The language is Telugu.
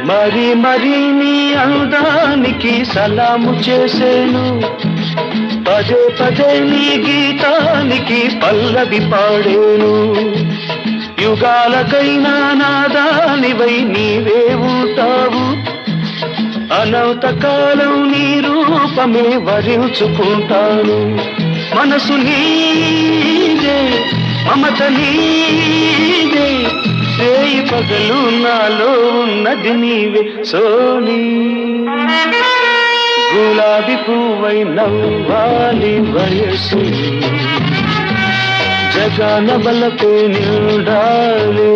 మరి మరి నీ అందానికి సలాము చేసేను, పదే పదే నీ గీతానికి పల్లవి పాడేను. యుగాలకైనా నాదానివై నీవే ఉంటావు, అనంత కాలం నీ రూపమే వరించుకుంటాను. మనసు నీదే, మమత నీదే, రేయి పగలు నాలో ఉన్నది నీవే సోనీ. గులాబీ పువ్వై నవ్వాలి వయసు, జగన బలపే నిండాలి.